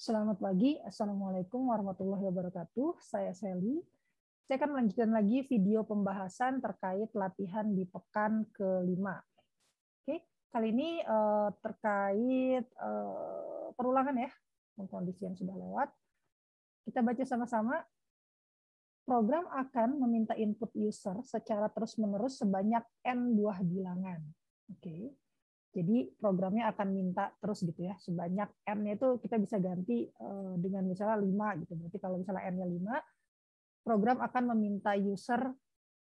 Selamat pagi, Assalamualaikum warahmatullahi wabarakatuh. Saya Sally. Saya akan melanjutkan lagi video pembahasan terkait latihan di pekan ke-5. Oke, kali ini terkait perulangan ya, kondisi yang sudah lewat. Kita baca sama-sama. Program akan meminta input user secara terus-menerus sebanyak N buah bilangan. Oke. Jadi programnya akan minta terus gitu ya, sebanyak N-nya itu kita bisa ganti dengan misalnya 5 gitu. Berarti kalau misalnya N-nya 5, program akan meminta user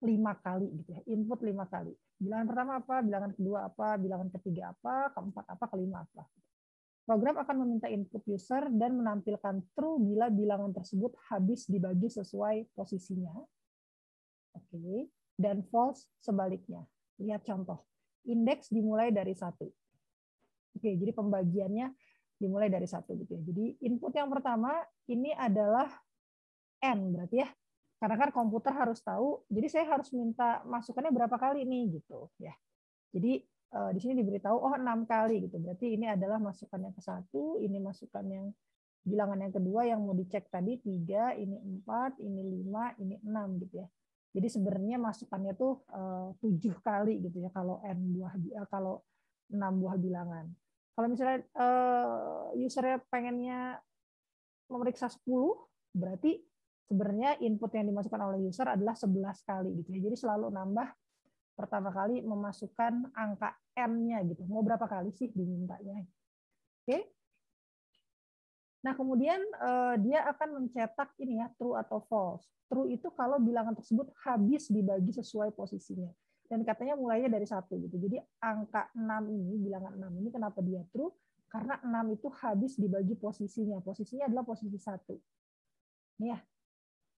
5 kali gitu ya, input 5 kali. Bilangan pertama apa, bilangan kedua apa, bilangan ketiga apa, keempat apa, kelima apa. Program akan meminta input user dan menampilkan true bila bilangan tersebut habis dibagi sesuai posisinya. Oke, dan false sebaliknya. Lihat contoh. Indeks dimulai dari 1. Oke, jadi pembagiannya dimulai dari 1 gitu ya. Jadi input yang pertama ini adalah N berarti ya. Karena kan komputer harus tahu, jadi saya harus minta masukannya berapa kali nih gitu ya. Jadi di sini diberitahu 6 kali gitu. Berarti ini adalah masukan yang ke-1, ini masukan yang bilangan yang kedua yang mau dicek tadi 3, ini 4, ini 5, ini 6 gitu ya. Jadi sebenarnya masukannya tuh 7 kali gitu ya kalau kalau 6 buah bilangan. Kalau misalnya usernya pengennya memeriksa 10, berarti sebenarnya input yang dimasukkan oleh user adalah 11 kali gitu ya. Jadi selalu nambah pertama kali memasukkan angka N-nya gitu. Mau berapa kali sih dimintanya? Oke. Nah, kemudian dia akan mencetak ini ya, true atau false. True itu kalau bilangan tersebut habis dibagi sesuai posisinya. Dan katanya mulainya dari 1 gitu. Jadi angka 6 ini, bilangan 6 ini kenapa dia true? Karena 6 itu habis dibagi posisinya. Posisinya adalah posisi 1. Ini ya.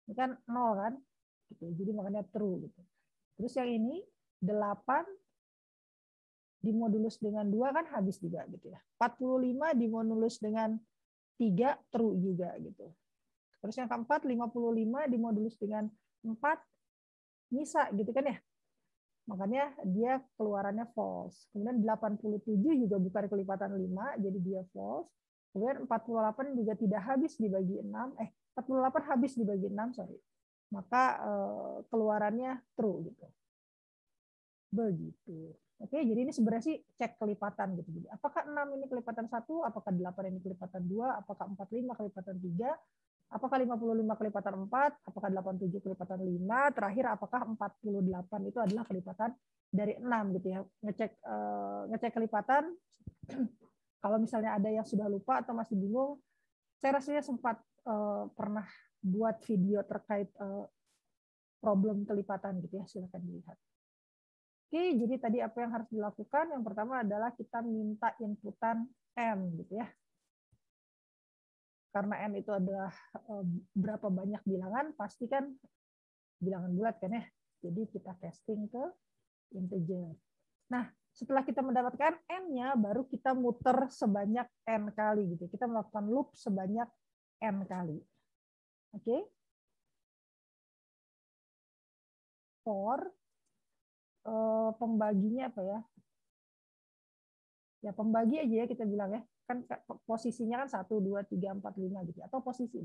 Ini kan 0 kan? Gitu. Jadi makanya true gitu. Terus yang ini 8 dimodulus dengan 2 kan habis juga gitu ya. 45 dimodulus dengan 3 true juga gitu. Terus yang keempat 55 dimodulus dengan 4 bisa gitu kan ya. Makanya dia keluarannya false. Kemudian 87 juga bukan kelipatan 5 jadi dia false. Kemudian 48 juga tidak habis dibagi 6. 48 habis dibagi 6, sorry. Maka keluarannya true gitu. Begitu. Oke, jadi ini sebenarnya sih cek kelipatan gitu. Jadi apakah 6 ini kelipatan 1, apakah 8 ini kelipatan 2, apakah 45 kelipatan 3, apakah 55 kelipatan 4, apakah 87 kelipatan 5, terakhir apakah 48 itu adalah kelipatan dari 6 gitu ya. Ngecek kelipatan kalau misalnya ada yang sudah lupa atau masih bingung, saya rasanya sempat pernah buat video terkait problem kelipatan gitu ya, silakan dilihat. Oke, jadi tadi apa yang harus dilakukan? Yang pertama adalah kita minta inputan N gitu ya. Karena N itu adalah berapa banyak bilangan, pasti kan bilangan bulat kan ya. Jadi kita casting ke integer. Nah, setelah kita mendapatkan N-nya, baru kita muter sebanyak N kali gitu. Kita melakukan loop sebanyak N kali. Oke. For pembaginya apa ya? Ya pembagi aja ya kita bilang ya. Kan posisinya kan 1, 2, 3, 4, 5 gitu. Atau posisi.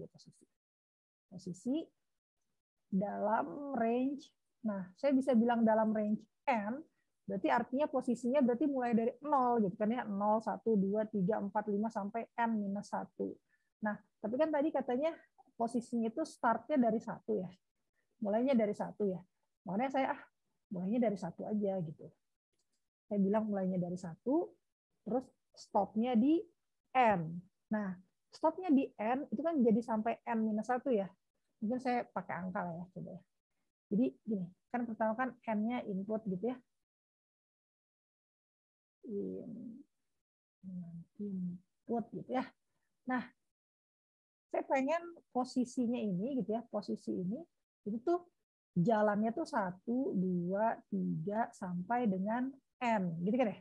Posisi dalam range. Nah, saya bisa bilang dalam range N, berarti artinya posisinya berarti mulai dari 0 gitu kan ya. 0, 1, 2, 3, 4, 5 sampai N-1. Nah, tapi kan tadi katanya posisinya itu startnya dari 1 ya. Mulainya dari 1 ya. Makanya saya mulainya dari 1 aja gitu. Saya bilang mulainya dari 1, terus stopnya di N. Nah, stopnya di N itu kan jadi sampai N-1 ya. Mungkin saya pakai angka lah ya, coba ya. Jadi gini, kan pertama kan N-nya input gitu ya. Input gitu ya. Nah, saya pengen posisinya ini gitu ya, posisi ini itu tuh jalannya tuh 1, 2, 3 sampai dengan N, gitu kan ya.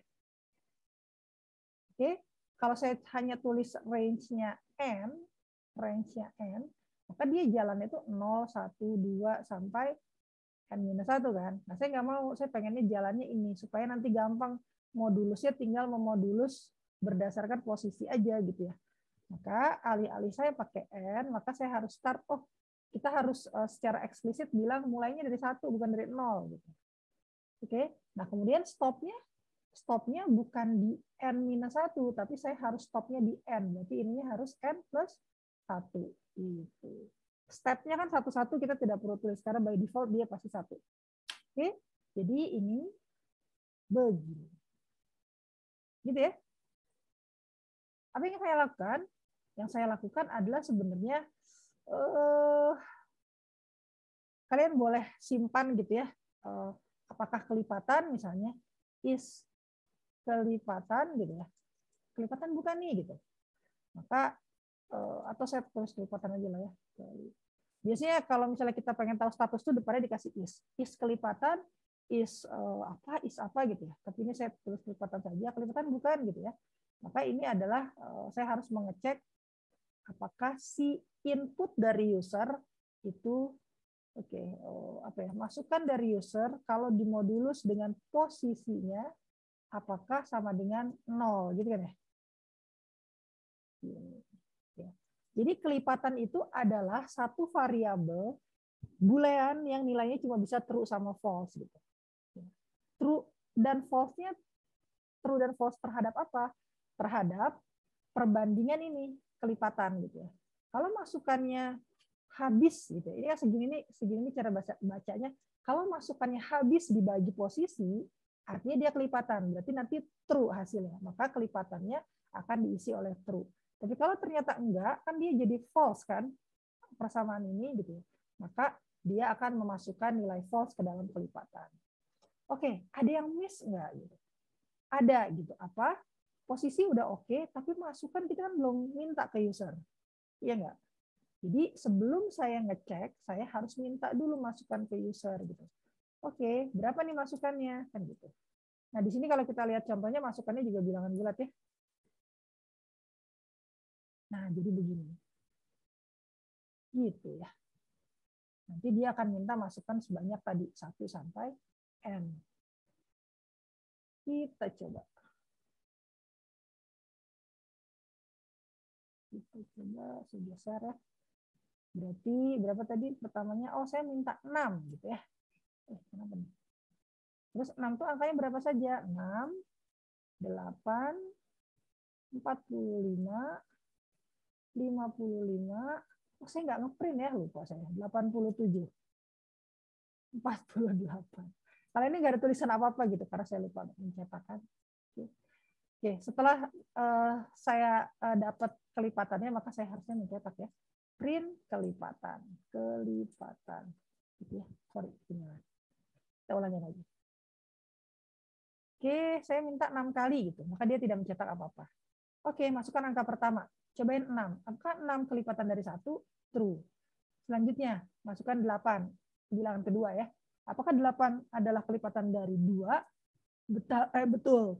Oke, kalau saya hanya tulis range-nya N, maka dia jalannya itu 0, 1, 2 sampai N-1 kan. Nah, saya nggak mau, saya pengennya jalannya ini supaya nanti gampang modulusnya tinggal memodulus berdasarkan posisi aja gitu ya. Maka alih-alih saya pakai N, maka saya harus start, kita harus secara eksplisit bilang mulainya dari 1, bukan dari 0. Gitu. Oke, nah kemudian stopnya bukan di N-1, tapi saya harus stopnya di N. Berarti ininya harus N plus 1. Gitu. Stepnya kan satu-satu kita tidak perlu tulis, karena by default dia pasti 1. Oke, jadi ini begini. Gitu ya. Apa yang saya lakukan? Yang saya lakukan adalah sebenarnya kalian boleh simpan gitu ya. Apakah kelipatan misalnya is kelipatan gitu ya. Kelipatan bukan nih gitu. Maka atau saya tulis kelipatan aja lah ya. Biasanya kalau misalnya kita pengen tahu status itu depannya dikasih is. Is kelipatan, is apa gitu ya. Tapi ini saya tulis kelipatan saja, kelipatan bukan gitu ya. Maka ini adalah saya harus mengecek apakah si input dari user itu masukan dari user kalau dimodulus dengan posisinya apakah sama dengan 0 gitu kan ya. Jadi kelipatan itu adalah satu variabel boolean yang nilainya cuma bisa true sama false gitu. True dan false-nya terhadap apa? Terhadap perbandingan ini kelipatan gitu ya. Kalau masukannya habis gitu. Ini kan segini cara bacanya. Kalau masukannya habis dibagi posisi, artinya dia kelipatan. Berarti nanti true hasilnya. Maka kelipatannya akan diisi oleh true. Tapi kalau ternyata enggak, kan dia jadi false kan persamaan ini gitu. Maka dia akan memasukkan nilai false ke dalam kelipatan. Oke, ada yang miss enggak gitu? Ada gitu. Apa? Posisi udah oke, tapi masukan kita kan belum minta ke user. Iya enggak? Jadi sebelum saya ngecek, saya harus minta dulu masukan ke user gitu. Oke, berapa nih masukannya? Kan gitu. Nah, di sini kalau kita lihat contohnya masukannya juga bilangan bulat ya. Nah, jadi begini. Gitu ya. Nanti dia akan minta masukan sebanyak tadi 1 sampai N. Kita coba. Kita coba saya geser ya. Berarti berapa tadi pertamanya? Oh, saya minta 6 gitu ya. Kenapa nih? Terus 6 itu angkanya berapa saja? 6, 8, 45, 55. Oh, saya nggak ngeprint ya, lupa saya. 87. 48. Kalau ini nggak ada tulisan apa-apa gitu, karena saya lupa mencetakkan. Oke, setelah saya dapat kelipatannya, maka saya harusnya mencetak ya. Print kelipatan. Gitu ya. Sorry, beneran. Kita ulangi lagi. Oke, saya minta 6 kali gitu, maka dia tidak mencetak apa-apa. Oke, masukkan angka pertama. Cobain 6. Apakah 6 kelipatan dari 1? True. Selanjutnya, masukkan 8. Bilangan kedua ya. Apakah 8 adalah kelipatan dari 2? Betul.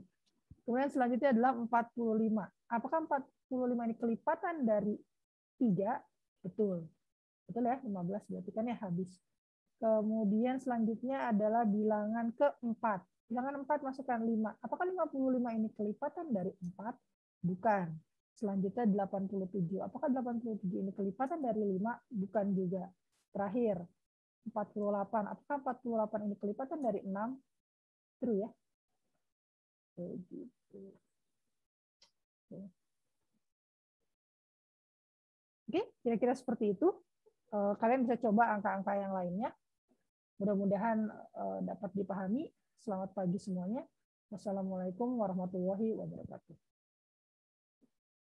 Kemudian selanjutnya adalah 45. Apakah 45 ini kelipatan dari 3? Betul. Betul ya, 15 berarti kan ya habis. Kemudian selanjutnya adalah bilangan keempat. Bilangan 4 masukkan 5. Apakah 55 ini kelipatan dari 4? Bukan. Selanjutnya 87. Apakah 87 ini kelipatan dari 5? Bukan juga. Terakhir, 48. Apakah 48 ini kelipatan dari 6? True ya. Begitu. Oke, kira-kira seperti itu. Kalian bisa coba angka-angka yang lainnya. Mudah-mudahan dapat dipahami. Selamat pagi semuanya. Wassalamualaikum warahmatullahi wabarakatuh.